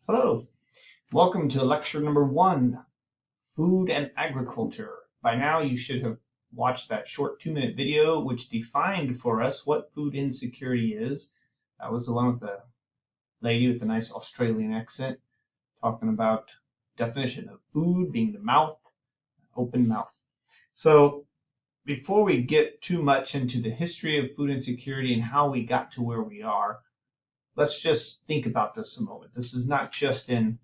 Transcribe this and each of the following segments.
Hello, welcome to lecture number 1, Food and Agriculture. By now you should have watched that short 2-minute video which defined for us what food insecurity is. That was the one with the lady with the nice Australian accent talking about definition of food being the mouth, open mouth. So before we get too much into the history of food insecurity and how we got to where we are, let's just think about this a moment. This is not just in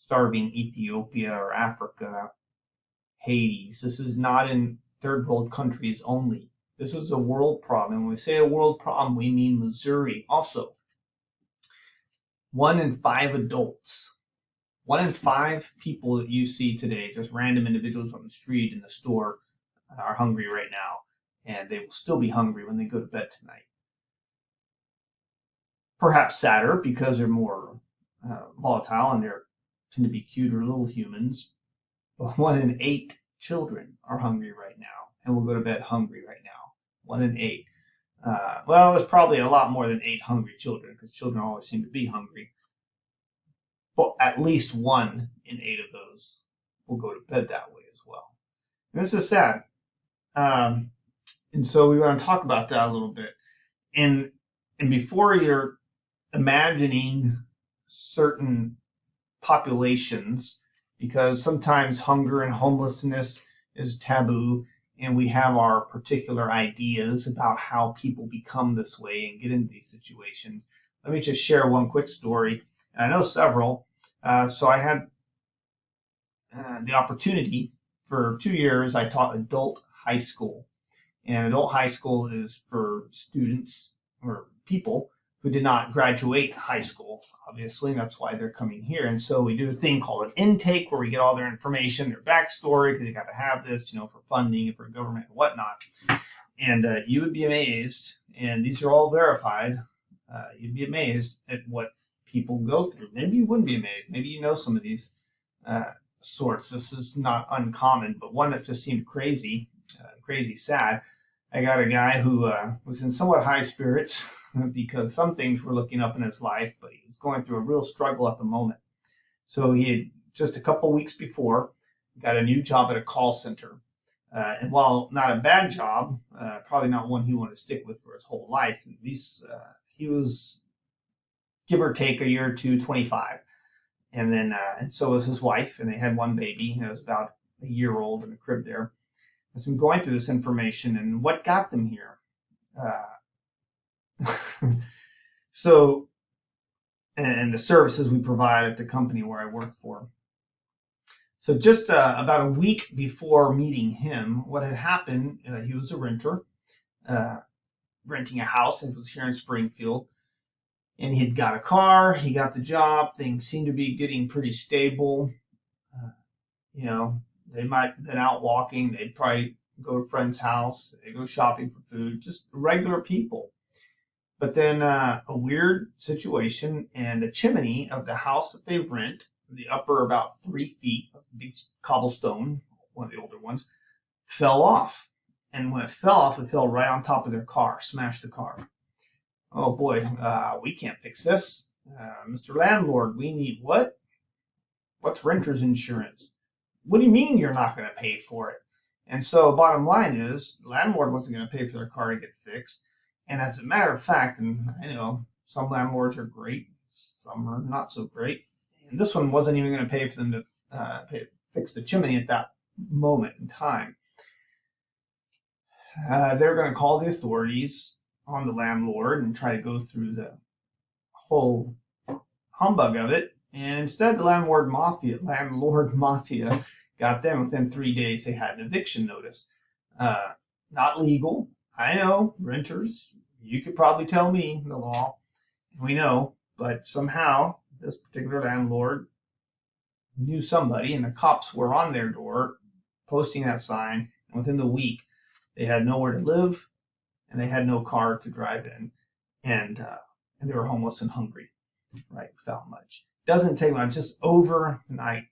starving Ethiopia or Africa, Hades. This is not in third world countries only. This is a world problem. When we say a world problem, we mean Missouri also. 1 in 5 adults, 1 in 5 people that you see today, just random individuals on the street, in the store, are hungry right now. And they will still be hungry when they go to bed tonight. Perhaps sadder because they're more volatile and they tend to be cuter little humans. But 1 in 8 children are hungry right now and will go to bed hungry right now. 1 in 8. Well, there's probably a lot more than 8 hungry children because children always seem to be hungry. But at least 1 in 8 of those will go to bed that way as well. And this is sad. And so we want to talk about that a little bit. And before you're imagining certain populations, because sometimes hunger and homelessness is taboo, and we have our particular ideas about how people become this way and get into these situations. Let me just share one quick story. And I know several. So I had the opportunity for 2 years. I taught adult high school. And adult high school is for students or people who did not graduate high school, obviously, and that's why they're coming here. And so we do a thing called an intake where we get all their information, their backstory, because they got to have this, for funding and for government and whatnot. And you would be amazed, and these are all verified, you'd be amazed at what people go through. Maybe you wouldn't be amazed. Maybe you know some of these sorts. This is not uncommon, but one that just seemed crazy sad. I got a guy who was in somewhat high spirits because some things were looking up in his life, but he was going through a real struggle at the moment. So he had just a couple weeks before got a new job at a call center. And while not a bad job, probably not one he wanted to stick with for his whole life, at least he was, give or take a year or two, 25. And then, and so was his wife, and they had one baby. It was about a year old in a crib there. As I'm going through this information and what got them here. So, and the services we provide at the company where I work for. So just about a week before meeting him, what had happened, he was a renter, renting a house, and it was here in Springfield. And he had got a car, he got the job, things seemed to be getting pretty stable. They might have been out walking, they'd probably go to a friend's house, they'd go shopping for food, just regular people. But then a weird situation, and the chimney of the house that they rent, the upper about 3 feet of big cobblestone, one of the older ones, fell off. And when it fell right on top of their car, smashed the car. Oh boy, we can't fix this. Mr. Landlord, we need what? What's renter's insurance? What do you mean you're not going to pay for it? And so bottom line is, the landlord wasn't going to pay for their car to get fixed. And as a matter of fact, and I know some landlords are great, some are not so great, and this one wasn't even going to pay for them to fix the chimney at that moment in time. They're going to call the authorities on the landlord and try to go through the whole humbug of it. And instead, the landlord mafia got them. Within 3 days. They had an eviction notice. Not legal. I know, renters, you could probably tell me the law. We know, but somehow this particular landlord knew somebody, and the cops were on their door posting that sign. And within the week, they had nowhere to live, and they had no car to drive in, and they were homeless and hungry, right, without much. Doesn't take much, just overnight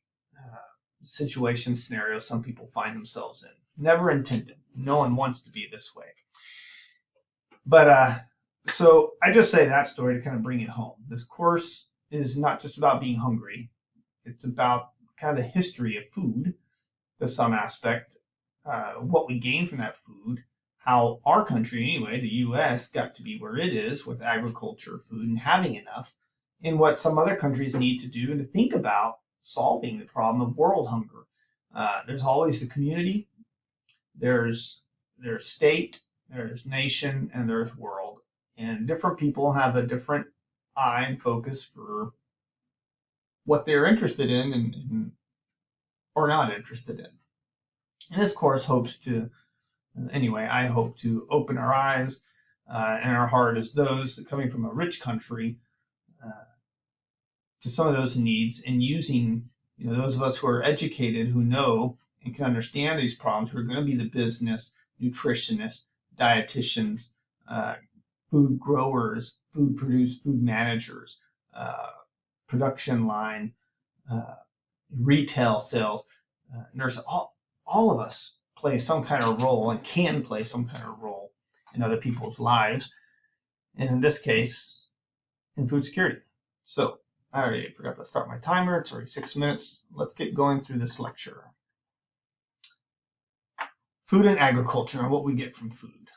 situation scenarios some people find themselves in. Never intended. No one wants to be this way. But so I just say that story to kind of bring it home. This course is not just about being hungry. It's about kind of the history of food to some aspect, what we gain from that food, how our country anyway, the U.S., got to be where it is with agriculture, food, and having enough, and what some other countries need to do and to think about solving the problem of world hunger. There's always the community, there's state, there's nation, and there's world. And different people have a different eye and focus for what they're interested in and or not interested in. And this course hopes to, anyway, I hope to open our eyes and our heart as those coming from a rich country to some of those needs, and using those of us who are educated, who know and can understand these problems, who are going to be the business, nutritionists, dietitians, food growers, food managers, production line, retail sales, nurse. All of us play some kind of role and can play some kind of role in other people's lives, and in this case, in food security. So I already forgot to start my timer. It's already 6 minutes. Let's get going through this lecture. Food and agriculture and what we get from food.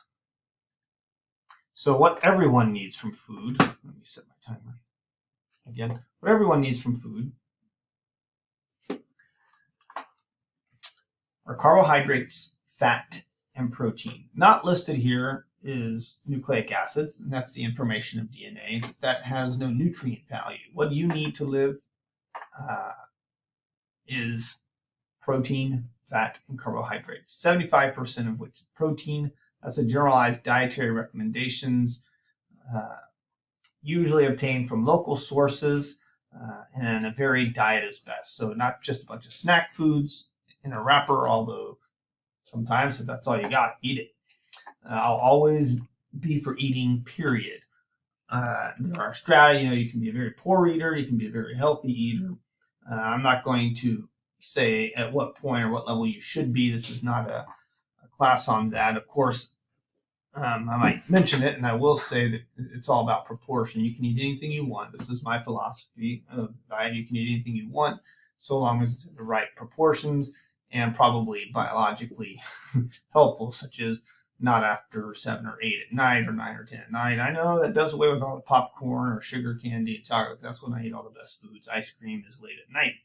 So what everyone needs from food, let me set my timer again. What everyone needs from food are carbohydrates, fat, and protein. Not listed here is nucleic acids, and that's the information of DNA. That has no nutrient value. What you need to live is protein, fat, and carbohydrates. 75% of which is protein. That's a generalized dietary recommendations, usually obtained from local sources, and a varied diet is best. So not just a bunch of snack foods in a wrapper, although sometimes if that's all you got, eat it. I'll always be for eating, period. There are strategies, you can be a very poor eater, you can be a very healthy eater. I'm not going to say at what point or what level you should be. This is not a class on that. Of course, I might mention it, and I will say that it's all about proportion. You can eat anything you want. This is my philosophy of diet. You can eat anything you want, so long as it's in the right proportions and probably biologically helpful, such as not after 7 or 8 at night or 9 or 10 at night. I know that does away with all the popcorn or sugar candy and chocolate. That's when I eat all the best foods. Ice cream is late at night.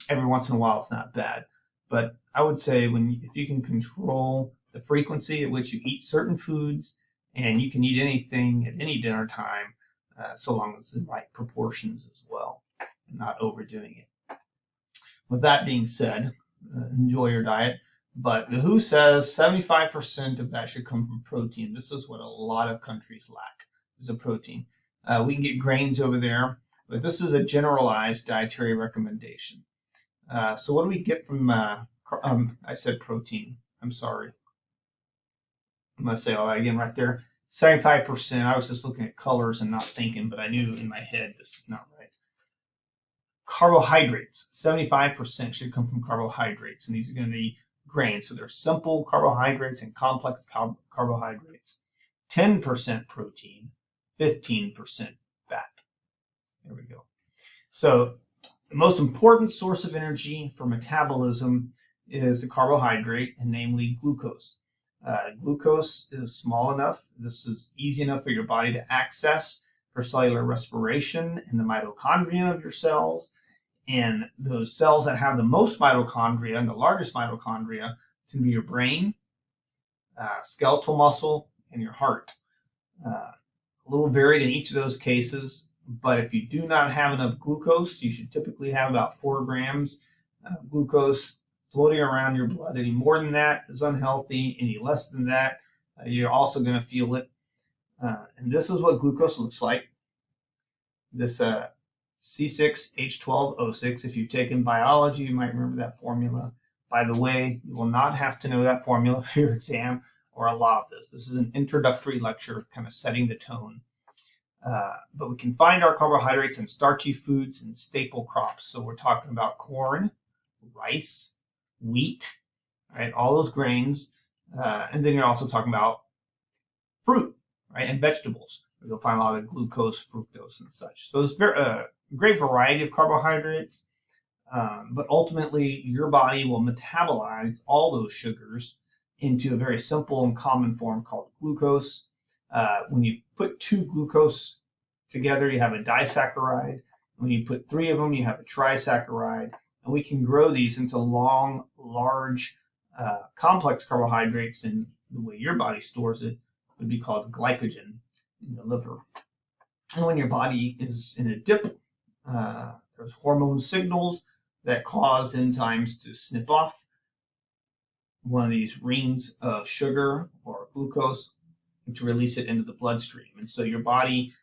Every once in a while, it's not bad. But I would say if you can control the frequency at which you eat certain foods, and you can eat anything at any dinner time, so long as it's in right proportions as well, and not overdoing it. With that being said, enjoy your diet. But the WHO says 75% of that should come from protein. This is what a lot of countries lack, is a protein. We can get grains over there, but this is a generalized dietary recommendation. So what do we get from, I said protein, I'm sorry. I'm going to say all that again right there. 75%, I was just looking at colors and not thinking, but I knew in my head this is not right. Carbohydrates, 75% should come from carbohydrates, and these are going to be grains. So they're simple carbohydrates and complex carbohydrates. 10% protein, 15% fat. There we go. So the most important source of energy for metabolism is the carbohydrate, and namely glucose. Glucose is small enough. This is easy enough for your body to access for cellular respiration in the mitochondria of your cells. And those cells that have the most mitochondria and the largest mitochondria to be your brain, skeletal muscle, and your heart. A little varied in each of those cases, but if you do not have enough glucose, you should typically have about 4 grams of glucose floating around your blood. Any more than that is unhealthy. Any less than that, you're also going to feel it. And this is what glucose looks like. This C6H12O6, if you've taken biology, you might remember that formula. By the way, you will not have to know that formula for your exam or a lot of this. This is an introductory lecture, kind of setting the tone. But we can find our carbohydrates in starchy foods and staple crops. So we're talking about corn, rice, wheat, right? All those grains. And then you're also talking about fruit, right? And vegetables. You'll find a lot of glucose, fructose, and such. So it's a great variety of carbohydrates, but ultimately your body will metabolize all those sugars into a very simple and common form called glucose. When you put two glucose together, you have a disaccharide. When you put three of them, you have a trisaccharide. And we can grow these into long, large, complex carbohydrates, and the way your body stores it would be called glycogen in the liver. And when your body is in a dip, there's hormone signals that cause enzymes to snip off one of these rings of sugar or glucose and to release it into the bloodstream. And so your body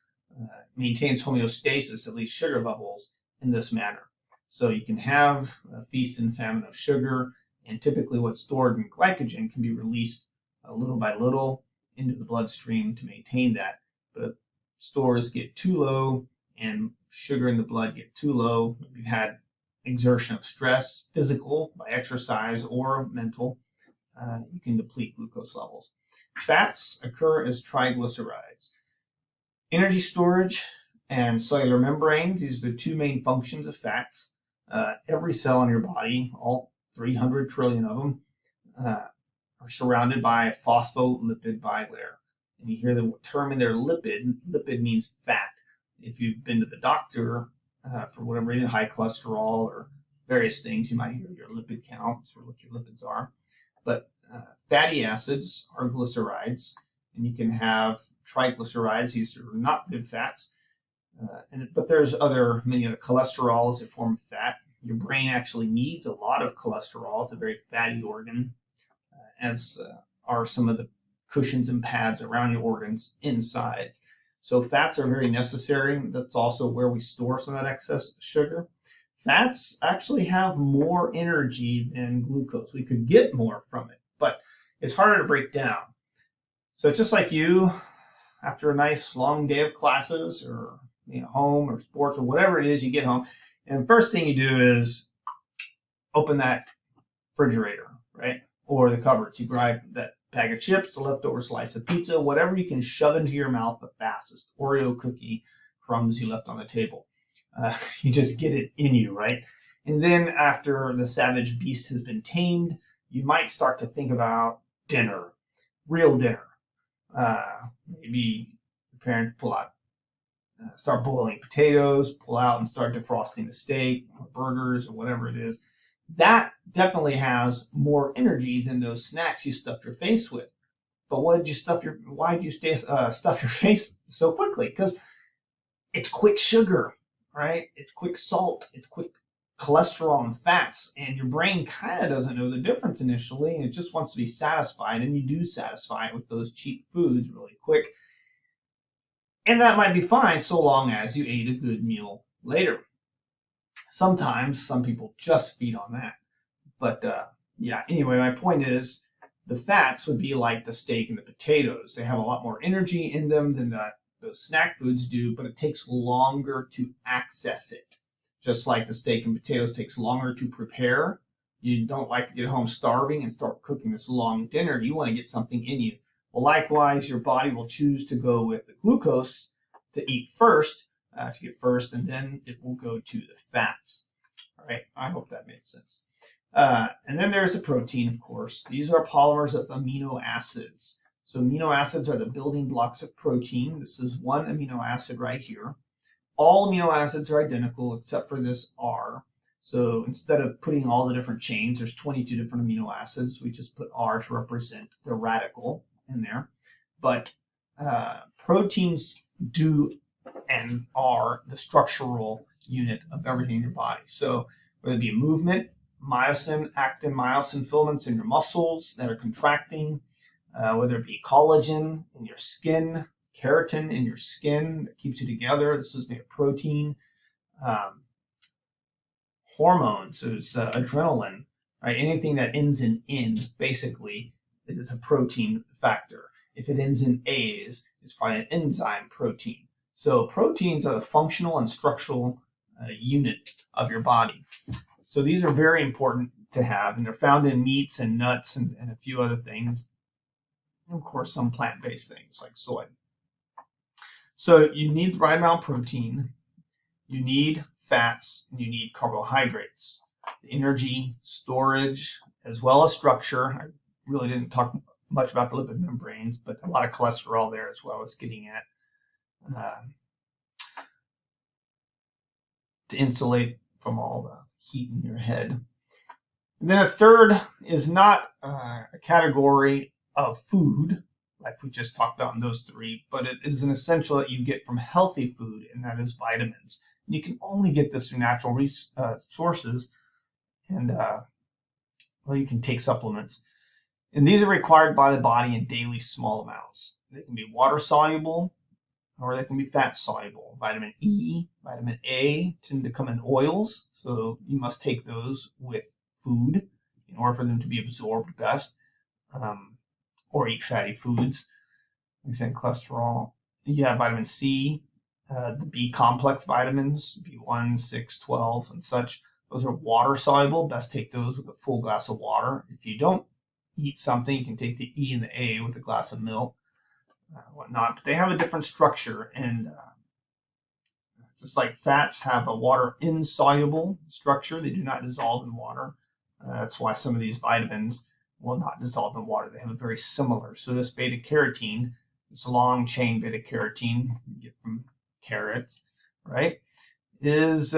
maintains homeostasis, at least sugar levels, in this manner. So you can have a feast and famine of sugar, and typically what's stored in glycogen can be released little by little into the bloodstream to maintain that. But stores get too low and sugar in the blood get too low. If you've had exertion of stress, physical by exercise or mental, you can deplete glucose levels. Fats occur as triglycerides. Energy storage and cellular membranes, these are the two main functions of fats. Every cell in your body, all 300 trillion of them, are surrounded by a phospholipid bilayer. And you hear the term in there, lipid. Lipid means fat. If you've been to the doctor for whatever reason, high cholesterol or various things, you might hear your lipid count or what your lipids are. But fatty acids are glycerides, and you can have triglycerides. These are not good fats. But there's many other cholesterol is a form of fat. Your brain actually needs a lot of cholesterol. It's a very fatty organ, as are some of the cushions and pads around your organs inside. So fats are very necessary. That's also where we store some of that excess sugar. Fats actually have more energy than glucose. We could get more from it, but it's harder to break down. So just like you, after a nice long day of classes or home or sports or whatever it is, you get home, and the first thing you do is open that refrigerator, right? Or the cupboards. You grab that bag of chips, the leftover slice of pizza, whatever you can shove into your mouth the fastest, Oreo cookie crumbs you left on the table. You just get it in you, right? And then after the savage beast has been tamed, you might start to think about dinner, real dinner. Maybe the parent start boiling potatoes, pull out and start defrosting the steak or burgers or whatever it is. That definitely has more energy than those snacks you stuffed your face with. But why did you stuff your face so quickly? Because it's quick sugar, right? It's quick salt, it's quick cholesterol and fats, and your brain kind of doesn't know the difference initially, and it just wants to be satisfied, and you do satisfy it with those cheap foods really quick. And that might be fine so long as you ate a good meal later. Sometimes some people just feed on that. But anyway, my point is the fats would be like the steak and the potatoes. They have a lot more energy in them than those snack foods do, but it takes longer to access it. Just like the steak and potatoes takes longer to prepare. You don't like to get home starving and start cooking this long dinner. You want to get something in you. Well, likewise, your body will choose to go with the glucose to eat first, to get first, and then it will go to the fats. All right, I hope that made sense. And then there's the protein, of course. These are polymers of amino acids. So amino acids are the building blocks of protein. This is one amino acid right here. All amino acids are identical except for this R. So instead of putting all the different chains, there's 22 different amino acids. We just put R to represent the radical in there. But proteins do and are the structural unit of everything in your body. So whether it be movement, myosin, actin, myosin filaments in your muscles that are contracting, whether it be collagen in your skin, keratin in your skin that keeps you together. This is made of protein. Hormones, so it's adrenaline, right? Anything that ends in N basically is a protein factor. If it ends in A's, it's probably an enzyme protein. So proteins are the functional and structural unit of your body. So these are very important to have, and they're found in meats and nuts and a few other things. And of course, some plant-based things like soy. So you need the right amount of protein, you need fats, and you need carbohydrates. The energy, storage, as well as structure. I really didn't talk much about the lipid membranes, but a lot of cholesterol there as well as getting at to insulate from all the heat in your head. And then a third is not a category of food, like we just talked about in those three, but it is an essential that you get from healthy food, and that is vitamins. And you can only get this through natural sources, and well, you can take supplements. And these are required by the body in daily small amounts. They can be water soluble, or they can be fat soluble. Vitamin E, vitamin A tend to come in oils, so you must take those with food in order for them to be absorbed best, or eat fatty foods. Like I said, cholesterol. You have vitamin C, the B complex vitamins, B1, 6, 12, and such. Those are water soluble. Best take those with a full glass of water. If you don't eat something, you can take the E and the A with a glass of milk, whatnot. But they have a different structure, and just like fats have a water insoluble structure, they do not dissolve in water. That's why some of these vitamins will not dissolve in water. They have a very similar. So this beta carotene, this long chain beta carotene you get from carrots, right, is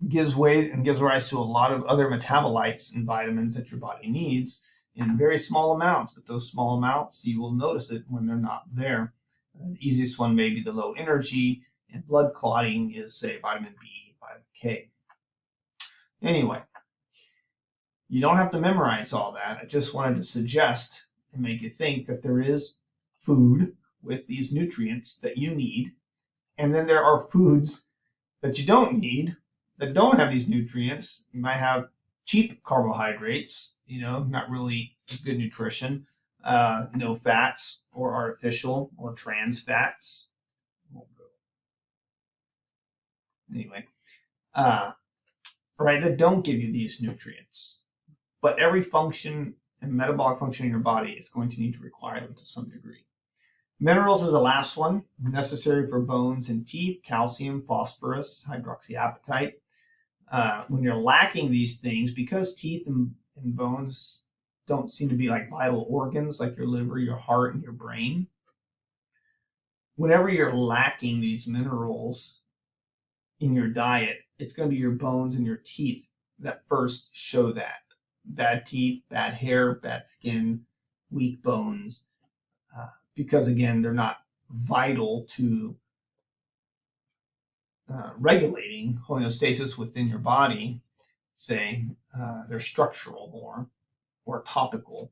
gives way and gives rise to a lot of other metabolites and vitamins that your body needs in very small amounts. But those small amounts, you will notice it when they're not there. The easiest one may be the low energy and blood clotting is, say, vitamin B, vitamin K. Anyway, you don't have to memorize all that. I just wanted to suggest and make you think that there is food with these nutrients that you need, and then there are foods that you don't need that don't have these nutrients. You might have cheap carbohydrates, not really good nutrition, no fats or artificial or trans fats. Anyway, right, that don't give you these nutrients. But every function and metabolic function in your body is going to need to require them to some degree. Minerals is the last one, necessary for bones and teeth: calcium, phosphorus, hydroxyapatite. When you're lacking these things, because teeth and bones don't seem to be like vital organs like your liver, your heart, and your brain, whenever you're lacking these minerals in your diet, it's going to be your bones and your teeth that first show that. Bad teeth, bad hair, bad skin, weak bones, because again, they're not vital to regulating homeostasis within your body. Say they're structural more or topical.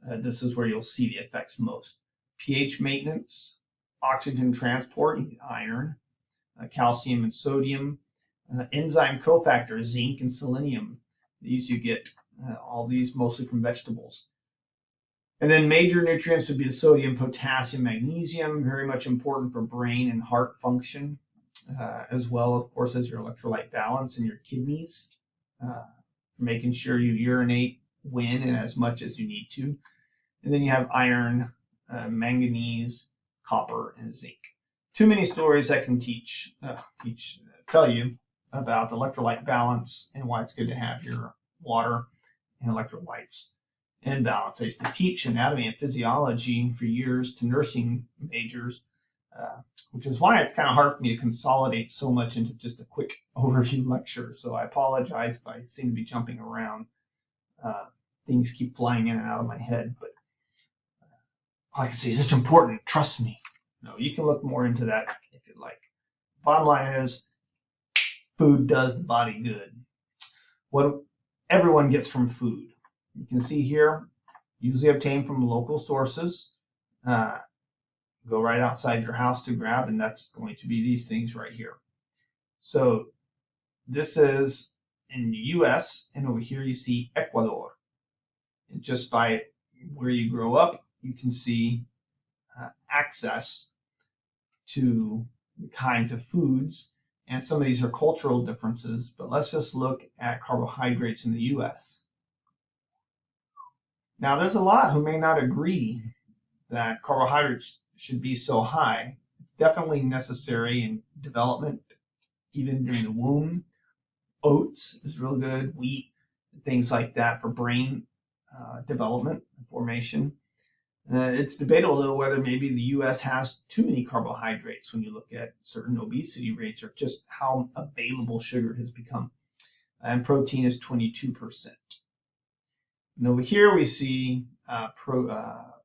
This is where you'll see the effects most. pH maintenance, oxygen transport, you need iron, calcium and sodium, enzyme cofactors, zinc and selenium. These you get all these mostly from vegetables. And then major nutrients would be the sodium, potassium, magnesium, very much important for brain and heart function, as well, of course, as your electrolyte balance in your kidneys, making sure you urinate when and as much as you need to. And then you have iron, manganese, copper, and zinc. Too many stories I can tell you about electrolyte balance and why it's good to have your water and electrolytes in balance. I used to teach anatomy and physiology for years to nursing majors, which is why it's kind of hard for me to consolidate so much into just a quick overview lecture. So I apologize if I seem to be jumping around. Things keep flying in and out of my head, but all I can say is it's important. Trust me. No, you can look more into that if you'd like. Bottom line is, food does the body good. What everyone gets from food. You can see here, usually obtained from local sources. Go right outside your house to grab, and that's going to be these things right here. So this is in the US, and over here you see Ecuador. And just by where you grow up, you can see access to the kinds of foods, and some of these are cultural differences, but let's just look at carbohydrates in the US. Now, there's a lot who may not agree that carbohydrates should be so high. definitely necessary in development, even during the womb. Oats is real good, wheat, things like that for brain development and formation. It's debatable, though, whether maybe the U.S. has too many carbohydrates when you look at certain obesity rates or just how available sugar has become. And protein is 22%. And over here we see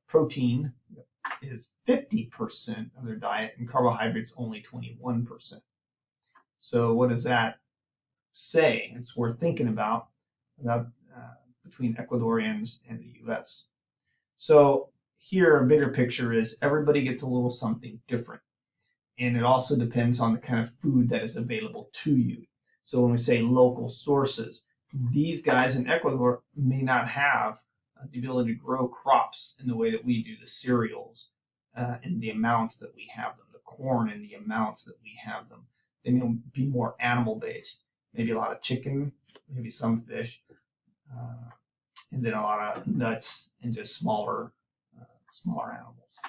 protein is 50% of their diet and carbohydrates only 21%. So what does that say? It's worth thinking about between Ecuadorians and the U.S. So here a bigger picture is everybody gets a little something different. And it also depends on the kind of food that is available to you. So when we say local sources, these guys in Ecuador may not have the ability to grow crops in the way that we do, the cereals in the amounts that we have them, the corn in the amounts that we have them. They may be more animal based, maybe a lot of chicken, maybe some fish, and then a lot of nuts and just smaller animals.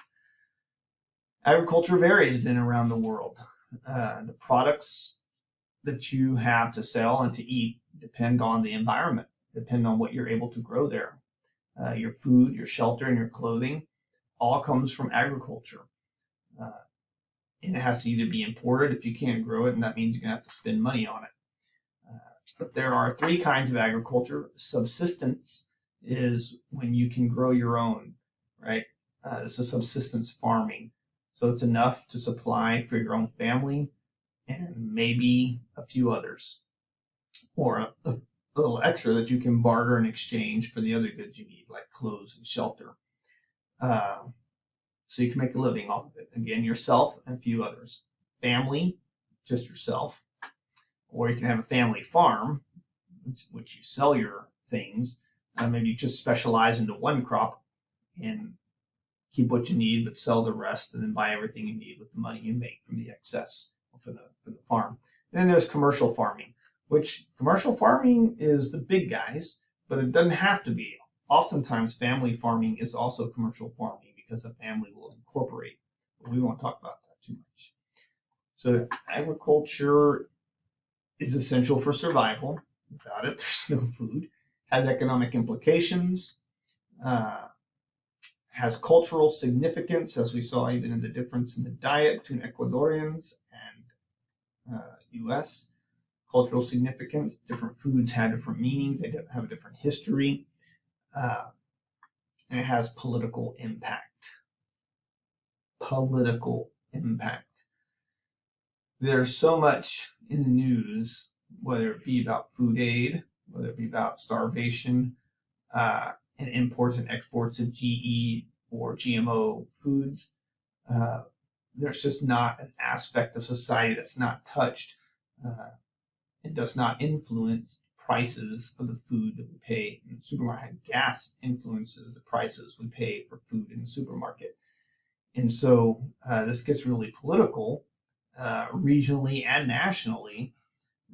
Agriculture varies then around the world. The products that you have to sell and to eat depend on the environment, depend on what you're able to grow there. Your food, your shelter, and your clothing all comes from agriculture. And it has to either be imported if you can't grow it, and that means you're going to have to spend money on it. But there are three kinds of agriculture. Subsistence is when you can grow your own, right? This is subsistence farming. So it's enough to supply for your own family and maybe a few others, or a little extra that you can barter in exchange for the other goods you need, like clothes and shelter. So you can make a living off of it. Again, yourself and a few others. Family, just yourself. Or you can have a family farm, which you sell your things. Maybe you just specialize into one crop and keep what you need, but sell the rest, and then buy everything you need with the money you make from the excess for the farm. And then there's commercial farming, which commercial farming is the big guys, but it doesn't have to be. Oftentimes, family farming is also commercial farming because a family will incorporate. But we won't talk about that too much. So agriculture is essential for survival. Without it, there's no food. Has economic implications. Has cultural significance, as we saw even in the difference in the diet between Ecuadorians and U.S. Cultural significance. Different foods have different meanings. They have a different history. And it has political impact. Political impact. There's so much in the news, whether it be about food aid, whether it be about starvation, and imports and exports of GE or GMO foods. There's just not an aspect of society that's not touched. It does not influence prices of the food that we pay in the supermarket. Gas influences the prices we pay for food in the supermarket. And so this gets really political, regionally and nationally,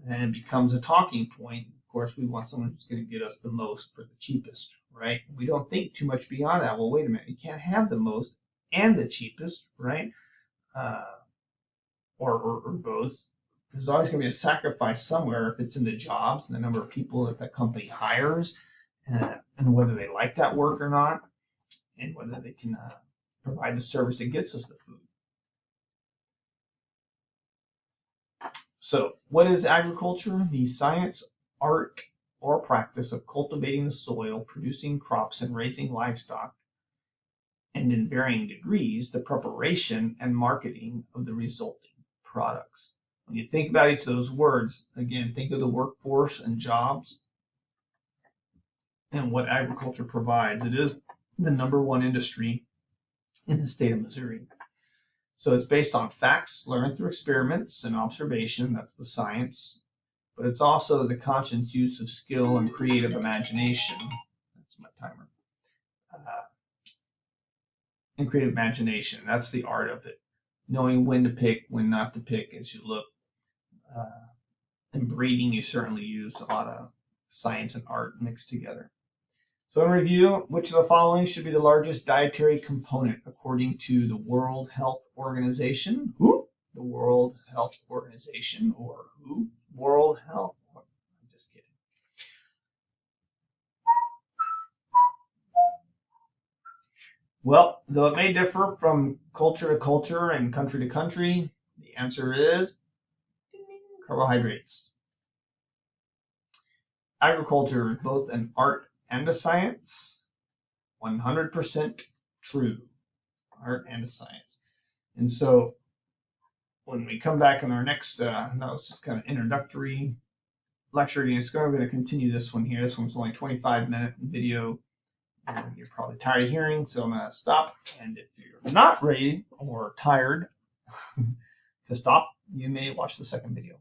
and it becomes a talking point. Of course, we want someone who's going to get us the most for the cheapest, right? We don't think too much beyond that. Well, wait a minute, you can't have the most and the cheapest, right? Or both. There's always going to be a sacrifice somewhere if it's in the jobs and the number of people that that company hires, and whether they like that work or not, and whether they can provide the service that gets us the food. So what is agriculture? The science, art, or practice of cultivating the soil, producing crops, and raising livestock, and in varying degrees, the preparation and marketing of the resulting products. When you think about each of those words, again, think of the workforce and jobs and what agriculture provides. It is the #1 industry in the state of Missouri. So it's based on facts learned through experiments and observation. That's the science. But it's also the conscious use of skill and creative imagination. That's my timer. And creative imagination. That's the art of it. Knowing when to pick, when not to pick as you look. In breeding, you certainly use a lot of science and art mixed together. So in review, which of the following should be the largest dietary component according to the World Health Organization? Who? The World Health Organization, or who? World Health. I'm just kidding. Well, though it may differ from culture to culture and country to country, the answer is carbohydrates. Agriculture is both an art and a science. 100% true. Art and a science. And so when we come back in our next, no, it's just kind of introductory lecture. We're going to continue this one here. This one's only 25-minute video. And you're probably tired of hearing, so I'm going to stop. And if you're not ready or tired to stop, you may watch the second video.